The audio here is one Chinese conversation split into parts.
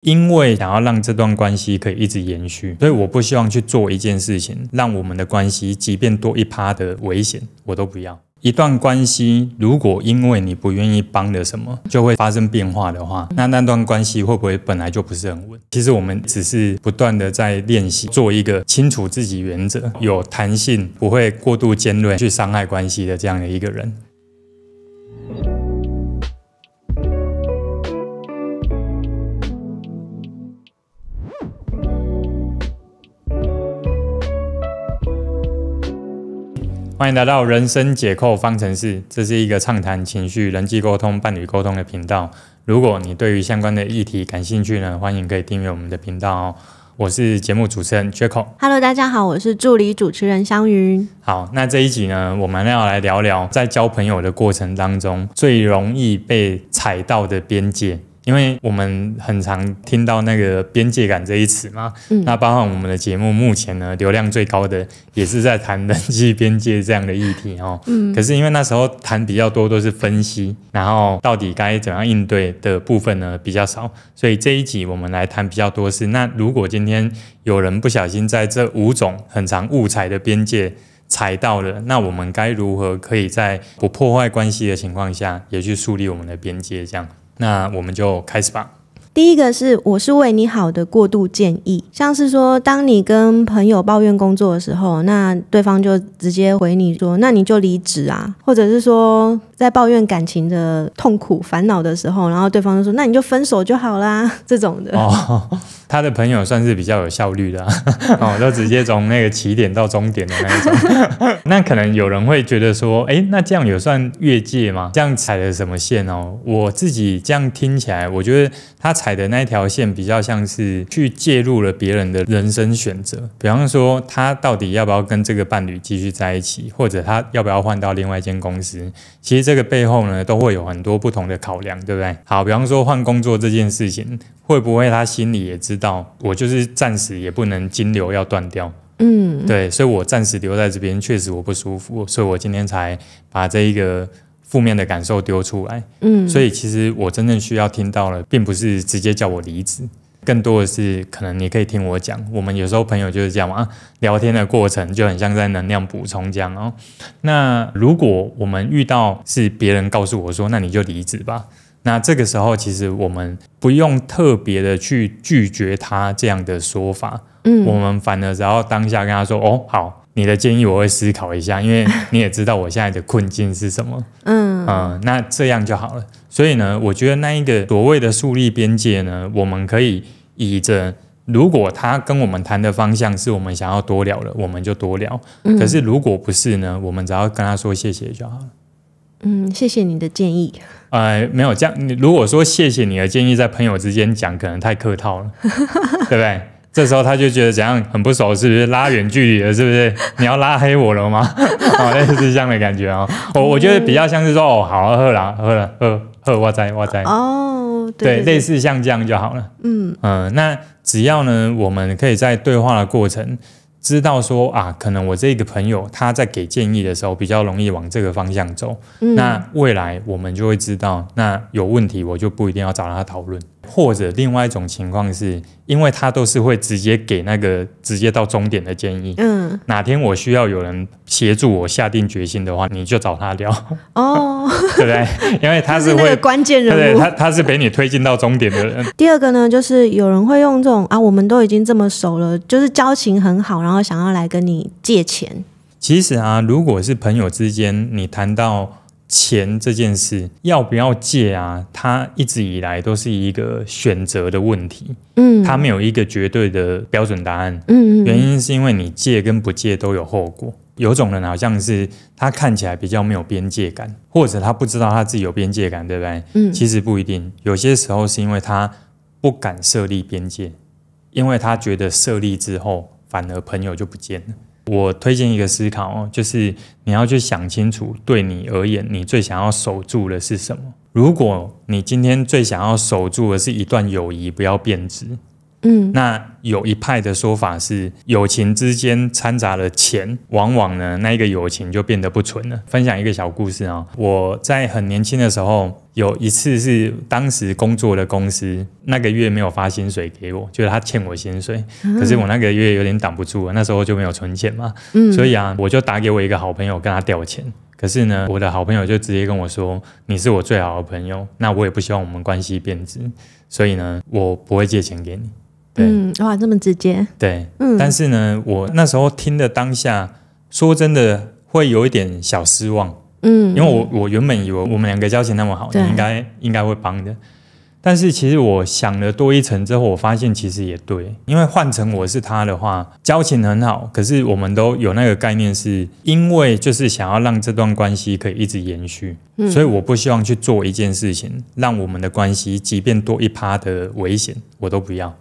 因为想要让这段关系可以一直延续，所以我不希望去做一件事情让我们的关系即便多1%的危险我都不要。一段关系如果因为你不愿意帮了什么就会发生变化的话，那段关系会不会本来就不是很稳？其实我们只是不断的在练习做一个清楚自己原则、有弹性、不会过度尖锐去伤害关系的这样的一个人。欢迎来到人生解扣方程式，这是一个畅谈情绪、人际沟通、伴侣沟通的频道。如果你对于相关的议题感兴趣呢，欢迎可以订阅我们的频道哦。我是节目主持人 Jaco。Hello， 大家好，我是助理主持人香云。好，那这一集呢，我们要来聊聊在交朋友的过程当中最容易被踩到的边界。因为我们很常听到那个边界感这一词嘛，那包含我们的节目目前呢流量最高的也是在谈人际边界这样的议题哦。可是因为那时候谈比较多都是分析，然后到底该怎样应对的部分呢比较少，所以这一集我们来谈比较多是，那如果今天有人不小心在这5种很常误踩的边界踩到了，那我们该如何可以在不破坏关系的情况下也去树立我们的边界这样。那我们就开始吧。第一个是我是为你好的过度建议，像是说当你跟朋友抱怨工作的时候，那对方就直接回你说那你就离职啊，或者是说在抱怨感情的痛苦烦恼的时候，然后对方就说那你就分手就好啦，这种的。他的朋友算是比较有效率的都直接从那个起点到终点的那一种那可能有人会觉得说那这样有算越界吗？这样踩了什么线哦？我自己这样听起来，我觉得他踩的那条线比较像是去介入了别人的人生选择，比方说他到底要不要跟这个伴侣继续在一起，或者他要不要换到另外一间公司，其实这个背后呢都会有很多不同的考量，对不对？好，比方说换工作这件事情，会不会他心里也知道我就是暂时也不能金流要断掉，对，所以我暂时留在这边确实我不舒服，所以我今天才把这一个负面的感受丢出来，所以其实我真正需要听到了并不是直接叫我离职，更多的是可能你可以听我讲，我们有时候朋友就是这样嘛，聊天的过程就很像在能量补充这样哦。那如果我们遇到是别人告诉我说那你就离职吧，那这个时候其实我们不用特别的去拒绝他这样的说法，我们反而只要当下跟他说好，你的建议我会思考一下，因为你也知道我现在的困境是什么，那这样就好了。所以呢，我觉得那一个所谓的树立边界呢，我们可以以着如果他跟我们谈的方向是我们想要多聊的，我们就多聊，可是如果不是呢，我们只要跟他说谢谢就好了。谢谢你的建议。没有这样，如果说谢谢你的建议在朋友之间讲可能太客套了对不对？这时候他就觉得怎样很不熟，是不是拉远距离了，是不是你要拉黑我了吗类似这样的感觉我觉得比较像是说好喝啦我知对，类似像这样就好了。那只要呢我们可以在对话的过程知道说可能我这个朋友他在给建议的时候比较容易往这个方向走，那未来我们就会知道，那有问题我就不一定要找他讨论，或者另外一种情况是因为他都是会直接给那个直接到终点的建议，哪天我需要有人协助我下定决心的话，你就找他聊对不对？因为他是会那个关键人物，对，他是被你推进到终点的人。第二个呢，就是有人会用这种我们都已经这么熟了，就是交情很好，然后想要来跟你借钱。其实如果是朋友之间，你谈到钱这件事要不要借它一直以来都是一个选择的问题，它没有一个绝对的标准答案，原因是因为你借跟不借都有后果。有种人好像是他看起来比较没有边界感，或者他不知道他自己有边界感，对不对？其实不一定，有些时候是因为他不敢设立边界，因为他觉得设立之后反而朋友就不见了。我推荐一个思考就是你要去想清楚，对你而言你最想要守住的是什么。如果你今天最想要守住的是一段友谊不要变质，那有一派的说法是，友情之间掺杂了钱，往往呢那一个友情就变得不纯了。分享一个小故事啊，我在很年轻的时候，有一次是当时工作的公司那个月没有发薪水给我，就是他欠我薪水，可是我那个月有点挡不住了，那时候就没有存钱嘛，所以啊，我就打给我一个好朋友跟他调钱。可是呢，我的好朋友就直接跟我说，你是我最好的朋友，那我也不希望我们关系变质，所以呢，我不会借钱给你。哇，这么直接。对，但是呢，我那时候听的当下，说真的会有一点小失望，因为我原本以为我们两个交情那么好，你应该会帮的。但是其实我想了多一层之后，我发现其实也对，因为换成我是他的话，交情很好，可是我们都有那个概念是，因为就是想要让这段关系可以一直延续，所以我不希望去做一件事情，让我们的关系即便多1%的危险，我都不要。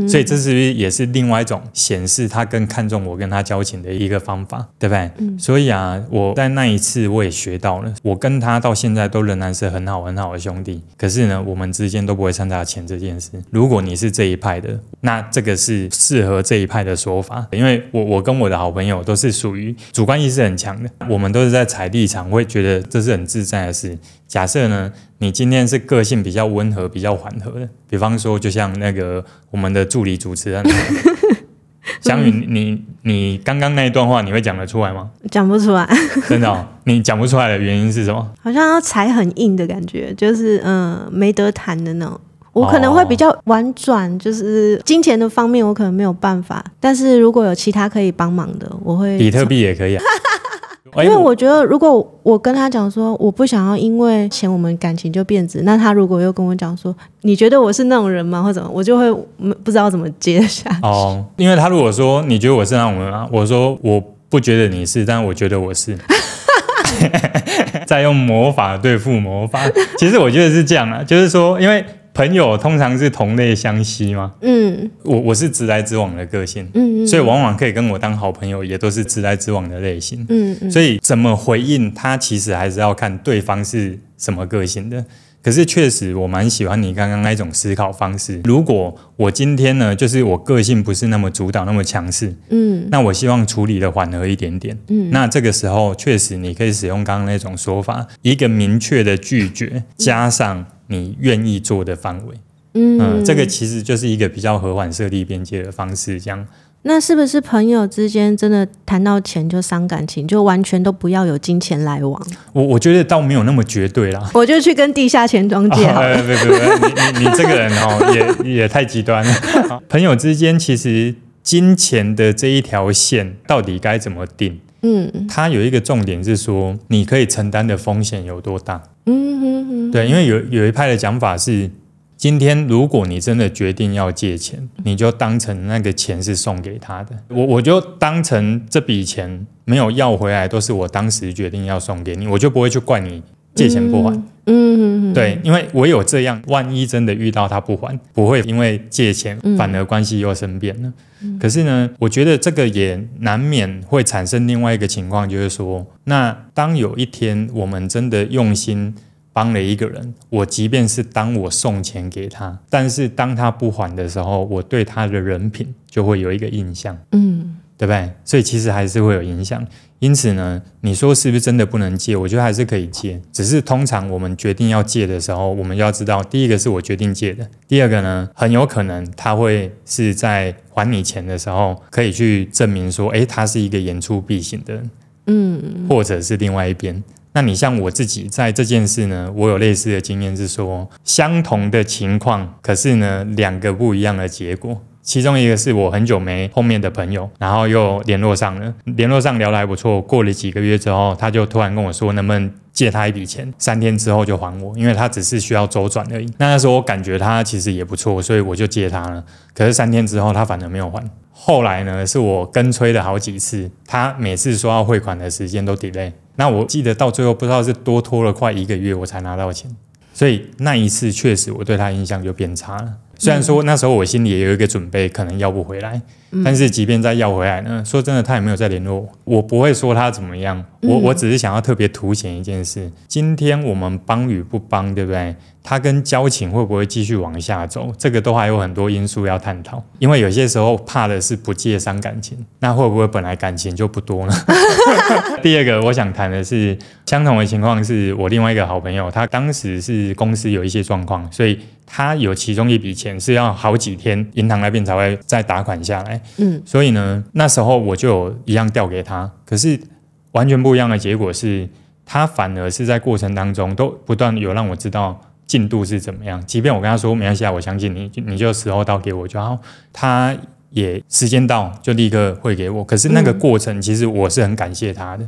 所以这是不是也是另外一种显示他更看重我跟他交情的一个方法，对不对？所以啊，我在那一次我也学到了，我跟他到现在都仍然是很好很好的兄弟，可是呢，我们之间都不会掺杂钱这件事。如果你是这一派的，那这个是适合这一派的说法，因为我跟我的好朋友都是属于主观意识很强的，我们都是在踩立场，会觉得这是很自在的事。假设呢，你今天是个性比较温和、比较缓和的，比方说，就像那个我们的助理主持人湘云，你刚刚那一段话，你会讲得出来吗？讲不出来，真的哦？你讲不出来的原因是什么？好像要踩很硬的感觉，就是没得谈的那种。我可能会比较婉转，就是金钱的方面我可能没有办法，但是如果有其他可以帮忙的，我会。比特币也可以啊。因为我觉得，如果我跟他讲说我不想要因为钱我们感情就变质，那他如果又跟我讲说你觉得我是那种人吗或者我就会不知道怎么接下去。因为他如果说你觉得我是那种人吗？我说我不觉得你是，但我觉得我是。再用魔法对付魔法，其实我觉得是这样啊，就是说，因为朋友通常是同类相吸嘛，我是直来直往的个性，所以往往可以跟我当好朋友，也都是直来直往的类型，所以怎么回应他，其实还是要看对方是什么个性的。可是确实我蛮喜欢你刚刚那种思考方式，如果我今天呢，就是我个性不是那么主导那么强势，那我希望处理的缓和一点点，那这个时候确实你可以使用刚刚那种说法，一个明确的拒绝加上你愿意做的范围，这个其实就是一个比较和缓设立边界的方式，这样。那是不是朋友之间真的谈到钱就伤感情，就完全都不要有金钱来往？我觉得倒没有那么绝对啦。我就去跟地下钱庄借好了。你这个人也太极端了。朋友之间其实金钱的这一条线到底该怎么定？它有一个重点是说，你可以承担的风险有多大？对，因为有一派的讲法是，今天如果你真的决定要借钱，你就当成那个钱是送给他的，我就当成这笔钱没有要回来，都是我当时决定要送给你，我就不会去怪你借钱不还。对，因为唯有这样，万一真的遇到他不还，不会因为借钱反而关系又生变了。可是呢，我觉得这个也难免会产生另外一个情况，就是说，那当有一天我们真的用心帮了一个人，我即便是当我送钱给他，但是当他不还的时候，我对他的人品就会有一个印象，对不对？所以其实还是会有影响。因此呢，你说是不是真的不能借？我觉得还是可以借，只是通常我们决定要借的时候，我们要知道，第一个是我决定借的，第二个呢，很有可能他会是在还你钱的时候，可以去证明说，他是一个言出必行的人，或者是另外一边。那你像我自己在这件事呢，我有类似的经验是说，相同的情况，可是呢两个不一样的结果。其中一个是我很久没碰面的朋友，然后又联络上了，联络上聊得还不错，过了几个月之后，他就突然跟我说能不能借他一笔钱，3天之后就还我，因为他只是需要周转而已。那时候我感觉他其实也不错，所以我就借他了。可是3天之后他反而没有还。后来呢，是我跟催了好几次，他每次说要汇款的时间都 delay。那我记得到最后不知道是多拖了快1个月我才拿到钱，所以那一次确实我对他印象就变差了。虽然说那时候我心里也有一个准备，可能要不回来，但是即便再要回来呢，说真的他也没有再联络我，我不会说他怎么样，我只是想要特别凸显一件事，今天我们帮与不帮，对不对？他跟交情会不会继续往下走，这个都还有很多因素要探讨。因为有些时候怕的是不借伤感情，那会不会本来感情就不多呢？第二个我想谈的是，相同的情况是我另外一个好朋友，他当时是公司有一些状况，所以他有其中一笔钱是要好几天银行那边才会再打款下来，所以呢那时候我就有一样调给他，可是完全不一样的结果是，他反而是在过程当中都不断有让我知道进度是怎么样，即便我跟他说没关系啊，我相信你，你就时候到给我就好，他也时间到就立刻会给我。可是那个过程其实我是很感谢他的，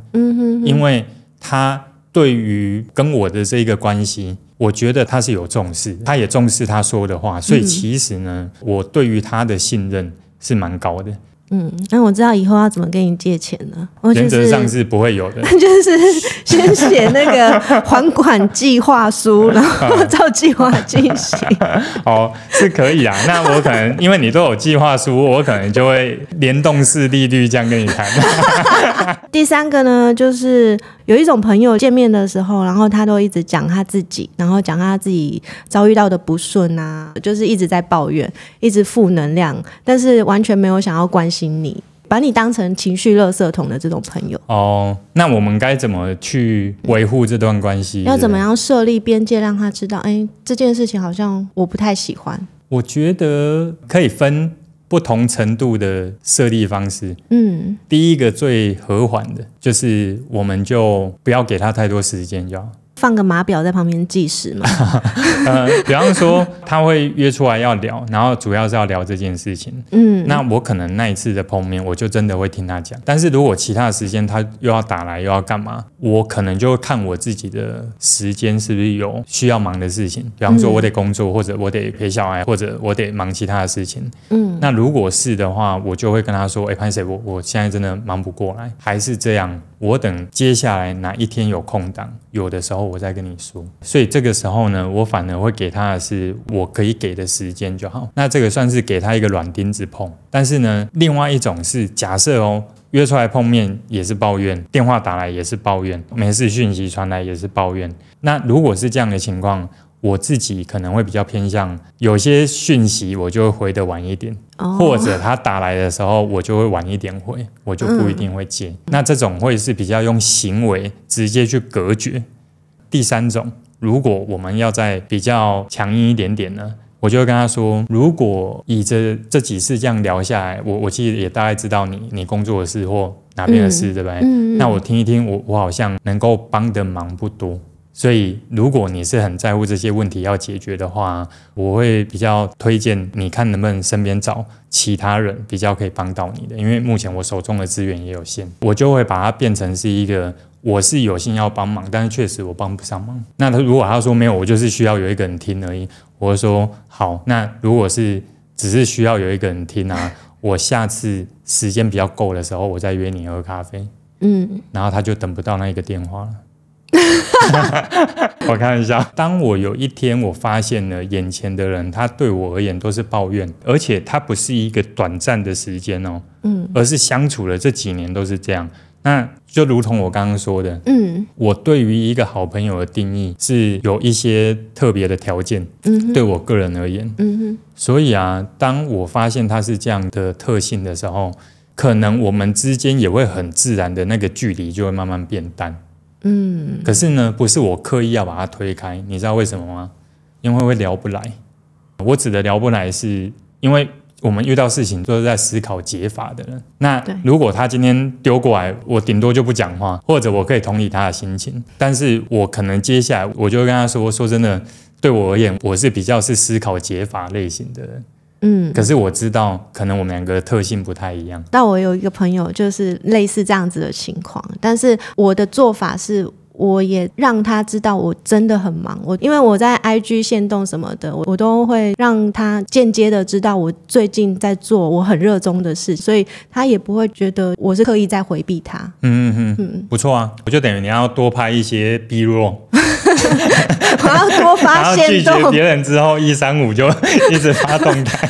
因为他对于跟我的这个关系，我觉得他是有重视，他也重视他说的话，所以其实呢，我对于他的信任是蛮高的。那我知道以后要怎么跟你借钱了。原则上是不会有的，就是先写那个还款计划书，然后照计划进行。哦，是可以啊。那我可能因为你都有计划书，我可能就会联动式利率这样跟你谈。第三个呢，就是有一种朋友见面的时候，然后他都一直讲他自己，然后讲他自己遭遇到的不顺啊，就是一直在抱怨，一直负能量，但是完全没有想要关心你，把你当成情绪垃圾桶的这种朋友。哦，那我们该怎么去维护这段关系？要怎么样设立边界，让他知道，这件事情好像我不太喜欢。我觉得可以分不同程度的设立方式。第一个最和缓的就是我们就不要给他太多时间就好，放个码表在旁边计时嘛。比方说他会约出来要聊，然后主要是要聊这件事情。那我可能那一次的碰面，我就真的会听他讲。但是如果其他的时间他又要打来又要干嘛，我可能就会看我自己的时间是不是有需要忙的事情。比方说我得工作，或者我得陪小孩，或者我得忙其他的事情。那如果是的话，我就会跟他说：“抱歉，我现在真的忙不过来，还是这样。我等接下来哪一天有空档，有的时候我再跟你说。”所以这个时候呢，我反而会给他的是我可以给的时间就好。那这个算是给他一个软钉子碰。但是呢，另外一种是假设约出来碰面也是抱怨，电话打来也是抱怨，没事讯息传来也是抱怨。那如果是这样的情况，我自己可能会比较偏向有些讯息我就会回得晚一点，或者他打来的时候我就会晚一点回，我就不一定会接。那这种会是比较用行为直接去隔绝。第三种，如果我们要再比较强硬一点点呢，我就会跟他说，如果以这几次这样聊下来，我其实也大概知道你工作的事或哪边的事，对不对？那我听一听，我好像能够帮的忙不多。所以如果你是很在乎这些问题要解决的话，我会比较推荐你看能不能身边找其他人比较可以帮到你的，因为目前我手中的资源也有限，我就会把它变成是一个我是有心要帮忙，但是确实我帮不上忙。那如果他说没有，我就是需要有一个人听而已，我就说好，那如果是只是需要有一个人听啊，我下次时间比较够的时候，我再约你喝咖啡。然后他就等不到那一个电话了。我开玩笑。当我有一天我发现了眼前的人他对我而言都是抱怨，而且他不是一个短暂的时间而是相处了这几年都是这样，那就如同我刚刚说的，我对于一个好朋友的定义是有一些特别的条件，对我个人而言，所以啊，当我发现他是这样的特性的时候，可能我们之间也会很自然的那个距离就会慢慢变淡。可是呢，不是我刻意要把它推开，你知道为什么吗？因为会聊不来。我指的聊不来是因为我们遇到事情都是在思考解法的人，那如果他今天丢过来，我顶多就不讲话，或者我可以同理他的心情，但是我可能接下来我就会跟他说真的，对我而言，我是比较是思考解法类型的人。可是我知道可能我们两个的特性不太一样。但我有一个朋友就是类似这样子的情况，但是我的做法是我也让他知道我真的很忙，因为我在 IG 限动什么的，我都会让他间接的知道我最近在做我很热衷的事，所以他也不会觉得我是刻意在回避他。不错啊，我就等于你要多拍一些 B roll 我要多发限动，然后拒绝别人之后135就一直发动态。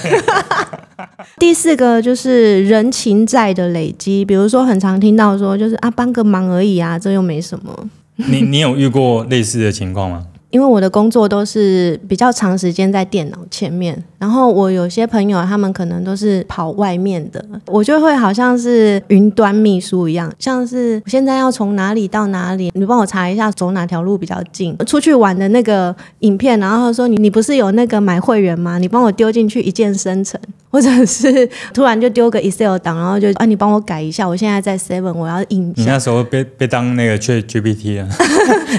第四个就是人情债的累积，比如说很常听到说就是帮个忙而已啊，这又没什么。你有遇过类似的情况吗？因为我的工作都是比较长时间在电脑前面，然后我有些朋友他们可能都是跑外面的，我就会好像是云端秘书一样，像是我现在要从哪里到哪里，你帮我查一下走哪条路比较近，出去玩的那个影片，然后说你不是有那个买会员吗？你帮我丢进去一键生成，或者是突然就丢个 Excel 档，然后就你帮我改一下，我现在在 Seven 我要印。你那时候被当那个 ChatGPT 了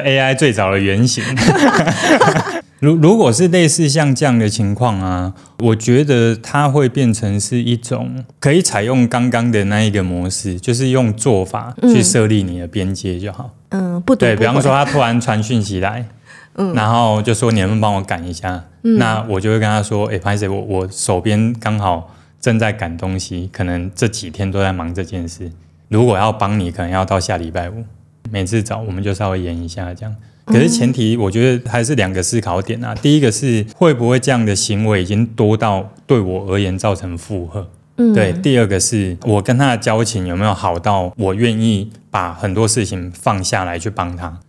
AI 最早的原型如果是类似像这样的情况啊，我觉得它会变成是一种可以采用刚刚的那一个模式，就是用做法去设立你的边界就好。不对，比方说他突然传讯息来，然后就说你能不能帮我赶一下，那我就会跟他说不好意思，我手边刚好正在赶东西，可能这几天都在忙这件事，如果要帮你可能要到下礼拜五，每次找我们就稍微延一下这样。可是前提我觉得还是2个思考点啊，第一个是会不会这样的行为已经多到对我而言造成负荷，对，第二个是我跟他的交情有没有好到我愿意把很多事情放下来去帮他。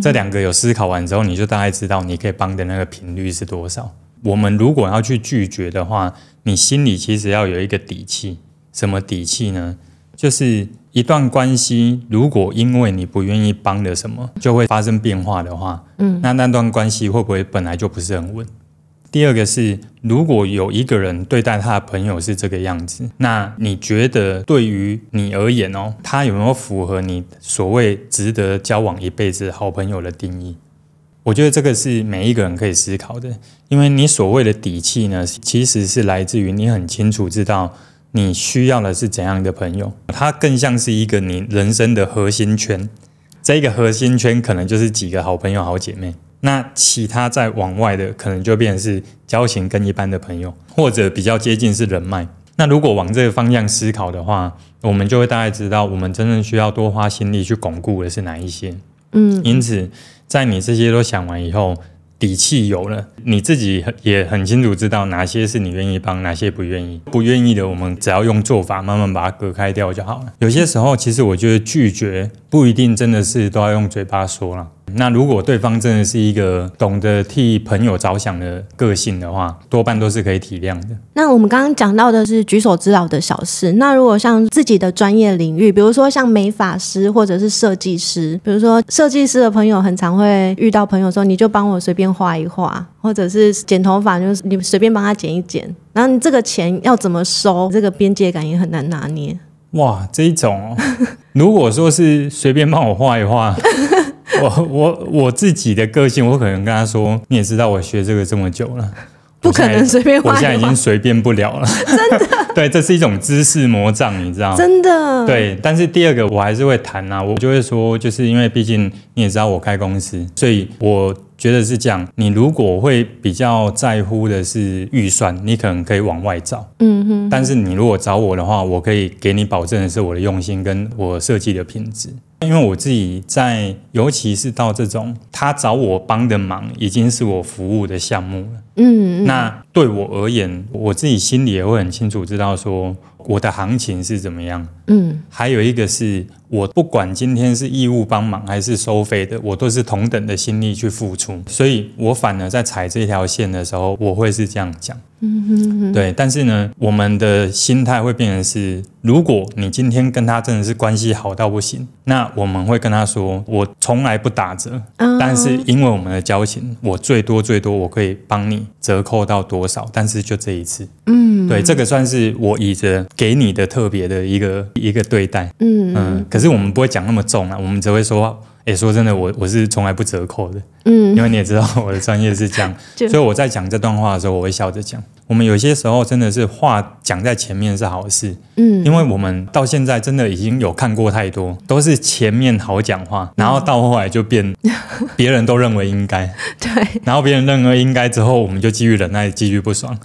这2个有思考完之后，你就大概知道你可以帮的那个频率是多少。我们如果要去拒绝的话，你心里其实要有一个底气。什么底气呢？就是一段关系如果因为你不愿意帮的什么就会发生变化的话，那段关系会不会本来就不是很稳？第二个是，如果有一个人对待他的朋友是这个样子，那你觉得对于你而言他有没有符合你所谓值得交往一辈子好朋友的定义？我觉得这个是每一个人可以思考的，因为你所谓的底气呢，其实是来自于你很清楚知道你需要的是怎样的朋友，它更像是一个你人生的核心圈。这个核心圈可能就是几个好朋友好姐妹，那其他再往外的可能就变成是交情跟一般的朋友，或者比较接近是人脉。那如果往这个方向思考的话，我们就会大概知道我们真正需要多花心力去巩固的是哪一些。因此在你这些都想完以后，底气有了，你自己也很清楚知道哪些是你愿意帮，哪些不愿意。不愿意的，我们只要用做法慢慢把它隔开掉就好了。有些时候，其实我觉得拒绝不一定真的是都要用嘴巴说了。那如果对方真的是一个懂得替朋友着想的个性的话，多半都是可以体谅的。那我们刚刚讲到的是举手之劳的小事，那如果像自己的专业领域，比如说像美发师或者是设计师，比如说设计师的朋友很常会遇到朋友说你就帮我随便画一画，或者是剪头发就是你随便帮他剪一剪，然后你这个钱要怎么收，这个边界感也很难拿捏。哇，这一种如果说是随便帮我画一画我自己的个性，我可能跟他说，你也知道我学这个这么久了，不可能随便画一画，我现在已经随便不了了真的对，这是一种知识魔障，你知道真的对。但是第二个我还是会谈啊，我就会说，就是因为毕竟你也知道我开公司，所以我觉得是这样，你如果会比较在乎的是预算，你可能可以往外找，但是你如果找我的话，我可以给你保证的是我的用心跟我设计的品质。因为我自己在，尤其是到这种他找我帮的忙已经是我服务的项目了，那对我而言，我自己心里也会很清楚知道说我的行情是怎么样。还有一个是我不管今天是义务帮忙还是收费的，我都是同等的心力去付出，所以我反而在踩这条线的时候，我会是这样讲。对，但是呢，我们的心态会变成是，如果你今天跟他真的是关系好到不行，那我们会跟他说，我从来不打折，但是因为我们的交情，我最多我可以帮你折扣到多少，但是就这一次。对，这个算是我以着给你的特别的一个对待。可是我们不会讲那么重啊，我们只会说，说真的，我是从来不折扣的。因为你也知道我的专业是这样，所以我在讲这段话的时候，我会笑着讲。我们有些时候真的是话讲在前面是好事，因为我们到现在真的已经有看过太多，都是前面好讲话，然后到后来就变别人都认为应该，对，然后别人认为应该之后，我们就继续忍耐，继续不爽，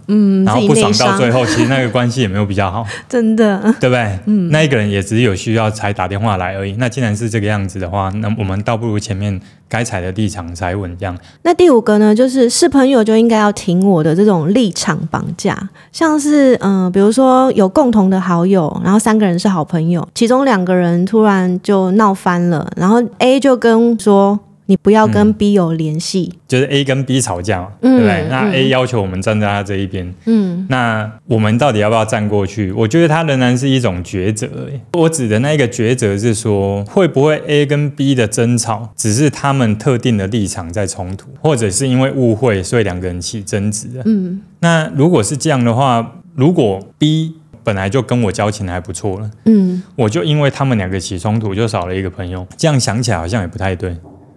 然后不爽到最后，其实那个关系也没有比较好，真的，对不对？那一个人也只有需要才打电话来而已。那既然是这个样子的话，那我们倒不如前面该踩的地场踩稳这样。那第5个呢，就是朋友就应该要挺我的这种立场绑架，像是比如说有共同的好友，然后3个人是好朋友，其中2个人突然就闹翻了，然后 A 就跟说你不要跟 B 有联系，就是 A 跟 B 吵架嘛，对不对？那 A 要求我们站在他这一边，那我们到底要不要站过去？我觉得它仍然是一种抉择。我指的那个抉择是说，会不会 A 跟 B 的争吵只是他们特定的立场在冲突，或者是因为误会，所以两个人起争执了。那如果是这样的话，如果 B 本来就跟我交情还不错了，我就因为他们两个起冲突就少了一个朋友，这样想起来好像也不太对。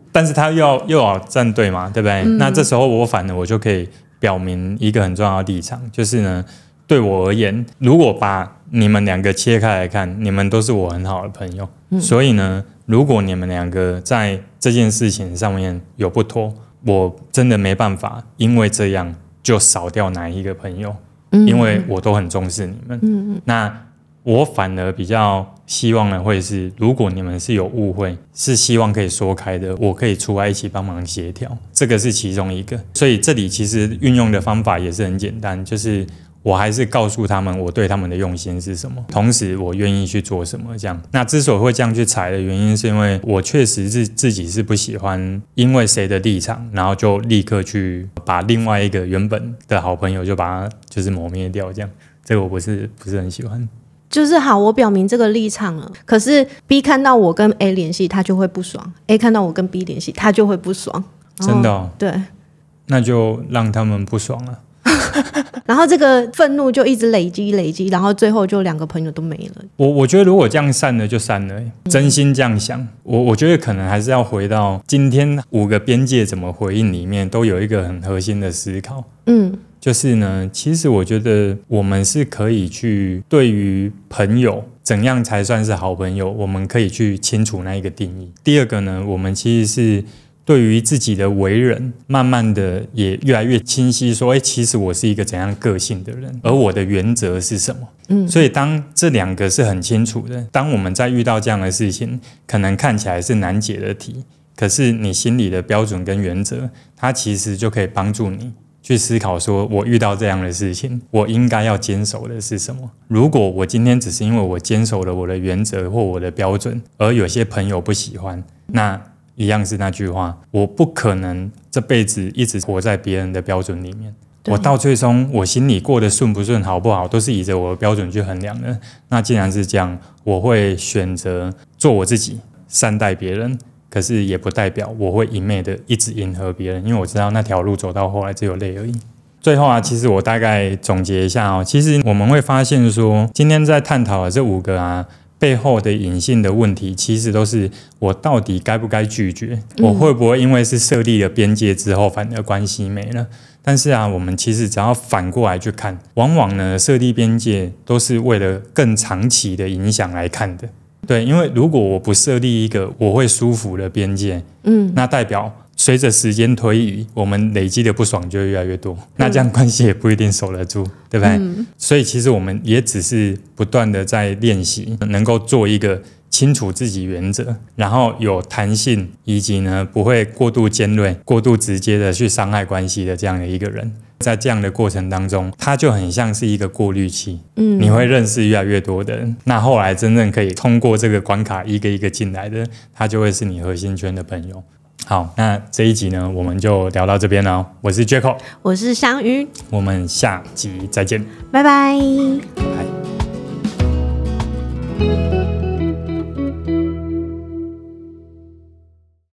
但是他又要站队嘛，对不对？那这时候我就可以表明一个很重要的立场，就是呢，对我而言，如果把你们两个切开来看，你们都是我很好的朋友，所以呢，如果你们两个在这件事情上面有不妥，我真的没办法，因为这样就少掉哪一个朋友，因为我都很重视你们。那我反而比较希望的会是，如果你们是有误会，是希望可以说开的，我可以出来一起帮忙协调，这个是其中一个。所以这里其实运用的方法也是很简单，就是我还是告诉他们我对他们的用心是什么，同时我愿意去做什么这样。那之所以会这样去踩的原因，是因为我确实是自己是不喜欢因为谁的立场，然后就立刻去把另外一个原本的好朋友就把他就是抹灭掉这样，这个我不是很喜欢。就是好，我表明这个立场了，可是 B 看到我跟 A 联系，他就会不爽 ，A 看到我跟 B 联系，他就会不爽。真的哦？对，那就让他们不爽了。然后这个愤怒就一直累积，然后最后就两个朋友都没了。我觉得如果这样散了就散了，真心这样想。我觉得可能还是要回到今天5个边界怎么回应里面，都有一个很核心的思考。就是呢，其实我觉得我们是可以去对于朋友怎样才算是好朋友，我们可以去清楚那一个定义。第二个呢，我们其实是对于自己的为人，慢慢的也越来越清晰说，其实我是一个怎样个性的人，而我的原则是什么。所以当这两个是很清楚的，当我们在遇到这样的事情，可能看起来是难解的题，可是你心里的标准跟原则，它其实就可以帮助你去思考说，我遇到这样的事情，我应该要坚守的是什么。如果我今天只是因为我坚守了我的原则或我的标准，而有些朋友不喜欢，那一样是那句话，我不可能这辈子一直活在别人的标准里面。我到最终我心里过得顺不顺好不好，都是以着我的标准去衡量的。那既然是这样，我会选择做我自己，善待别人，可是也不代表我会一昧的一直迎合别人，因为我知道那条路走到后来只有累而已。最后啊，其实我大概总结一下其实我们会发现说，今天在探讨的这5个背后的隐性的问题，其实都是我到底该不该拒绝，我会不会因为是设立了边界之后反而关系没了。但是我们其实只要反过来去看，往往呢设立边界都是为了更长期的影响来看的。对，因为如果我不设立一个我会舒服的边界，那代表随着时间推移，我们累积的不爽就会越来越多，那这样关系也不一定守得住，对不对？所以其实我们也只是不断的在练习，能够做一个清楚自己原则，然后有弹性，以及呢不会过度尖锐、过度直接的去伤害关系的这样的一个人。在这样的过程当中，它就很像是一个过滤器，你会认识越来越多的人，那后来真正可以通过这个关卡一个一个进来的，他就会是你核心圈的朋友。好，那这一集呢，我们就聊到这边了。我是 Jaco， 我是香鱼，我们下集再见，拜拜。拜。